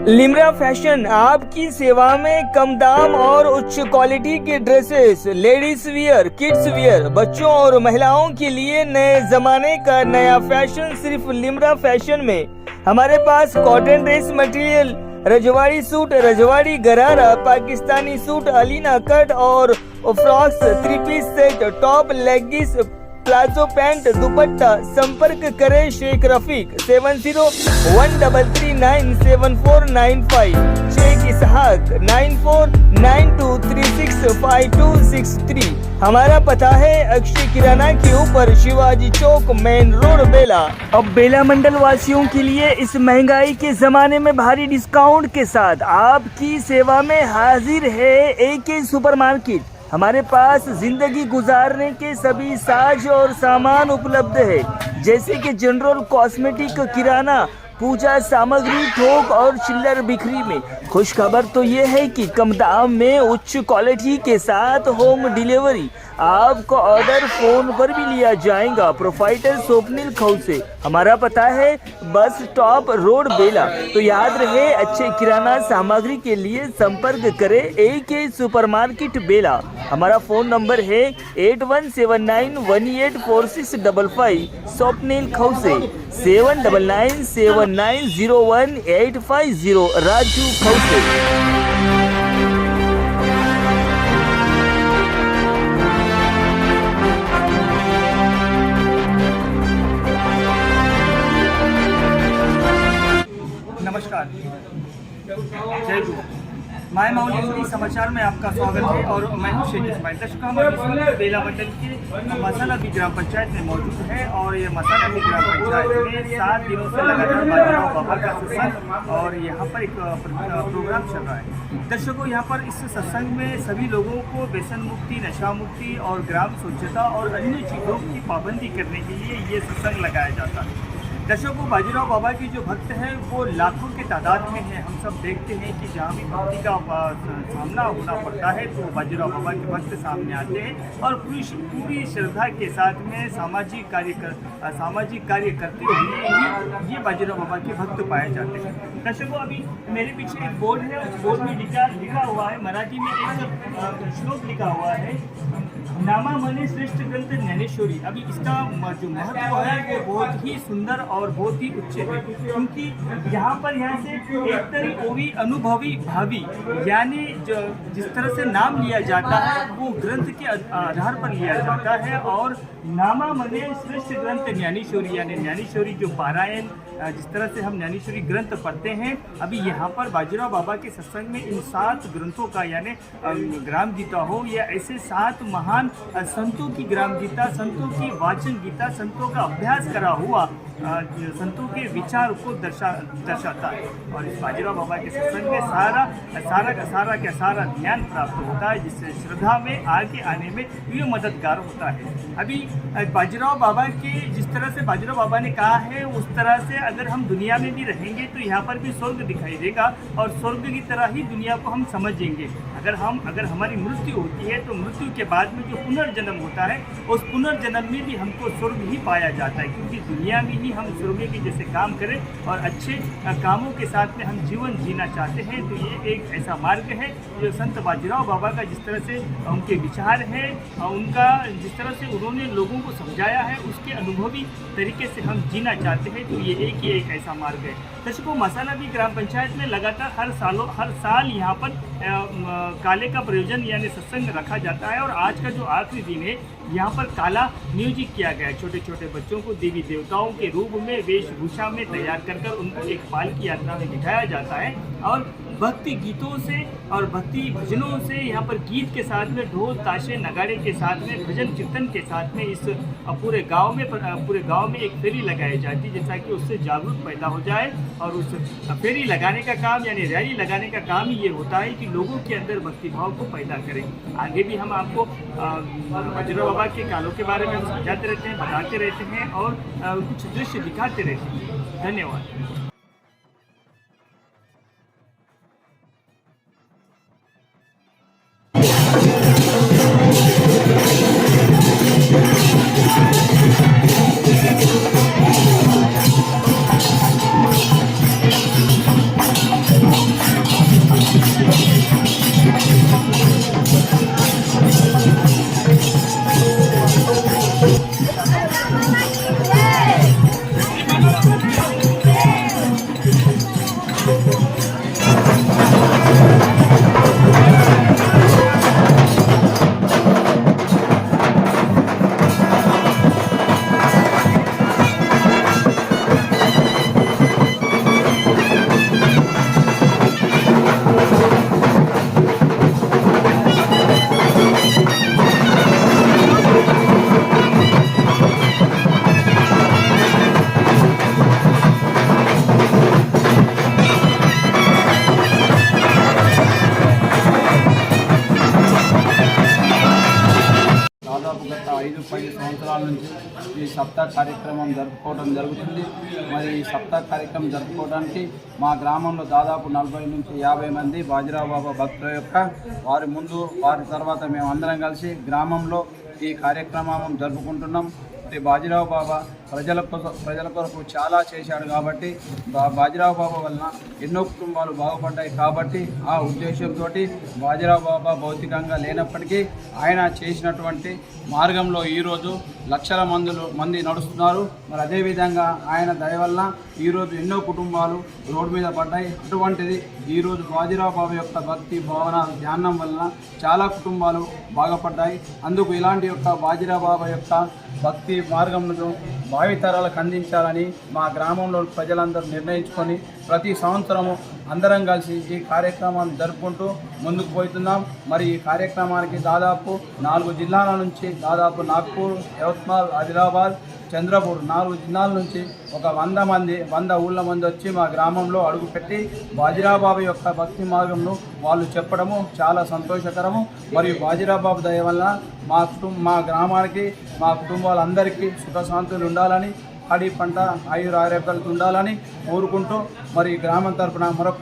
Limra fashion आपकी सेवा में कम दाम और उच्च क्वालिटी के dresses, ladies wear, kids wear, बच्चों और महिलाओं के लिए नए जमाने का नया फैशन सिर्फ लिम्रा फैशन में। हमारे पास कॉटन ड्रेस मटेरियल, रजवाड़ी सूट, रजवाड़ी गरारा, पाकिस्तानी सूट, अलीना कट और frocks, three piece set, top, leggings, palazzo pant, dupatta. संपर्क करें शेख रफीक 7013397495, शेख इसहाक 9492365263। हमारा पता है अक्षय किराना के ऊपर, शिवाजी चौक, मेन रोड, बेला। अब बेला मंडल वासियों के लिए इस महंगाई के जमाने में भारी डिस्काउंट के साथ आपकी सेवा में हाजिर है AK सुपरमार्केट। हमारे पास जिंदगी गुजारने के सभी साज और सामान उपलब्ध है, जैसे कि जनरल, कॉस्मेटिक, किराना, पूजा सामग्री, थोक और चिल्लर बिक्री में। खुश खबर तो ये है कि कम दाम में उच्च क्वालिटी के साथ होम डिलीवरी। आपका ऑर्डर फोन पर भी लिया जाएगा। प्रोफाइटर स्वप्निल खौसे। हमारा पता है बस स्टॉप रोड, बेला। तो याद रहे, अच्छे किराना सामग्री के लिए संपर्क करें AK सुपरमार्केट, बेला। हमारा फोन नंबर है 8179184655। स्वप्निल खौसे 7997901850। राजू खौसे। नमस्कार, जय गुरु। माय माउली समाचार में आपका स्वागत है और मैं हूं शेख इस्माइल। दर्शकों, हम बेला मंडल के मसाला भी ग्राम पंचायत में मौजूद है और ये मसाला भी ग्राम पंचायत में 7 दिनों से लगातार बाजीराव बाबा का सत्संग और यहाँ पर एक प्रोग्राम चल रहा है। दर्शकों, यहाँ पर इस सत्संग में सभी लोगों को व्यसन मुक्ति, नशा मुक्ति और ग्राम स्वच्छता और अन्य चीज़ों की पाबंदी करने के लिए ये सत्संग लगाया जाता है। दर्शकों, बाजीराव बाबा के जो भक्त हैं वो लाखों के तादाद में हैं। हम सब देखते हैं कि जहाँ भी भक्ति का सामना होना पड़ता है तो बाजीराव बाबा के भक्त सामने आते हैं और पूरी श्रद्धा के साथ में सामाजिक कार्य करते हुए ही ये बाजीराव बाबा के भक्त पाए जाते हैं। दर्शकों, अभी मेरे पीछे एक बोर्ड है, उस बोर्ड में लिखा हुआ है, मराठी में एक श्लोक लिखा हुआ है, नामा मने श्रेष्ठ ग्रंथ ज्ञानेश्वरी। अभी इसका जो महत्व है वो बहुत ही सुंदर और बहुत ही उच्च है, क्योंकि यहाँ से एक तरह ओवी अनुभवी भावी, यानी जिस तरह से नाम लिया जाता है वो ग्रंथ के आधार पर लिया जाता है। और नामा मने श्रेष्ठ ग्रंथ ज्ञानेश्वरी, यानी ज्ञानेश्वरी जो पारायण, जिस तरह से हम ज्ञानेश्वरी ग्रंथ पढ़ते हैं, अभी यहाँ पर बाजीराव बाबा के सत्संग में इन 7 ग्रंथों का, यानी ग्राम गीता हो या ऐसे 7 महान संतों की ग्राम गीता, संतों की वाचन गीता, संतों का अभ्यास करा हुआ संतों के विचार को दर्शाता है। और इस बाजीराव बाबा के सत्संग में सारा ज्ञान प्राप्त होता है, जिससे श्रद्धा में आगे आने में ये मददगार होता है। अभी बाजीराव बाबा के जिस तरह से बाजीराव बाबा ने कहा है उस तरह से अगर हम दुनिया में भी रहेंगे तो यहाँ पर भी स्वर्ग दिखाई देगा और स्वर्ग की तरह ही दुनिया को हम समझेंगे। अगर हमारी मृत्यु होती है तो मृत्यु के बाद में जो पुनर्जन्म होता है उस पुनर्जन्म में भी हमको स्वर्ग ही पाया जाता है, क्योंकि दुनिया में ही हम स्वर्ग के जैसे काम करें और अच्छे कामों के साथ में हम जीवन जीना चाहते हैं। तो ये एक ऐसा मार्ग है जो संत बाजीराव बाबा का जिस तरह से उनके विचार हैं, उनका जिस तरह से उन्होंने लोगों को समझाया है, उसके अनुभवी तरीके से हम जीना चाहते हैं। तो ये एक ऐसा मार्ग है। दर्शकों, मसाला भी ग्राम पंचायत में लगातार हर साल यहाँ पर काले का प्रयोजन यानी सत्संग रखा जाता है और आज का जो आखिरी दिन है यहाँ पर काला नियोजित किया गया है। छोटे छोटे बच्चों को देवी देवताओं के रूप में वेशभूषा में तैयार कर उनको एक पालकी यात्रा में बिठाया जाता है और भक्ति गीतों से और भक्ति भजनों से यहाँ पर गीत के साथ में ढोल ताशे नगाड़े के साथ में भजन कीर्तन के साथ में इस पूरे गांव में एक फेरी लगाई जाती है, जैसा कि उससे जागरूक पैदा हो जाए। और उस फेरी लगाने का काम यानी रैली लगाने का काम ये होता है कि लोगों के अंदर भक्तिभाव को पैदा करें। आगे भी हम आपको बाजीराव बाबा के कालों के बारे में समझाते रहते हैं, बताते रहते हैं और कुछ दृश्य दिखाते रहते हैं। धन्यवाद। 10 సంవత్సరాల నుంచి ఈ సప్తాహ కార్యక్రమం జరుపుకోవడం జరుగుతుంది. మరి ఈ సప్తాహ కార్యక్రమం జరుపుకోవడానికి మా గ్రామంలో దాదాపు 40 నుంచి 50 మంది బాజీరావు బాబా భక్తుల యొక్క వారి ముందు వారి తర్వాత మేము అందరం కలిసి గ్రామంలో ఈ కార్యక్రమం జరుపుకుంటున్నాం. బాజీరావు బాబా ప్రజల కొరకు చాలా చేశాడు కాబట్టి బాజీరావు బాబా వలన ఎన్నో కుటుంబాలు బాగుపడ్డాయి. కాబట్టి ఆ ఉద్దేశంతో బాజీరావు బాబా భౌతికంగా లేనప్పటికీ ఆయన చేసినటువంటి మార్గంలో ఈరోజు లక్షల మంది నడుస్తున్నారు. మరి అదేవిధంగా ఆయన దయ వలన ఈరోజు ఎన్నో కుటుంబాలు రోడ్డు మీద పడ్డాయి. అటువంటిది ఈరోజు బాజీరావు బాబా యొక్క భక్తి భావన ధ్యానం వలన చాలా కుటుంబాలు బాగుపడ్డాయి. అందుకు ఇలాంటి యొక్క బాజీరావు బాబా యొక్క భక్తి మార్గంలో భావితరాలకు అందించాలని మా గ్రామంలో ప్రజలందరూ నిర్ణయించుకొని ప్రతి సంవత్సరము అందరం కలిసి ఈ కార్యక్రమాన్ని జరుపుకుంటూ ముందుకు పోతున్నాం. మరి ఈ కార్యక్రమానికి దాదాపు 4 జిల్లాల నుంచి దాదాపు నాగ్పూర్, యవత్మాల్, ఆదిలాబాద్, చంద్రపూర్ 4 జిల్లాల నుంచి ఒక 100 ఊళ్ళ మంది వచ్చి మా గ్రామంలో అడుగుపెట్టి బాజీరావు బాబా యొక్క భక్తి మార్గంను వాళ్ళు చెప్పడము చాలా సంతోషకరము. మరియు బాజీరావు బాబా దయ వల్ల మా గ్రామానికి మా కుటుంబాలందరికీ సుఖశాంతులు ఉండాలని, పాడి పంట ఆయుర ఆరోగ్యాలతో ఉండాలని కోరుకుంటూ మరి గ్రామం తరపున మరొక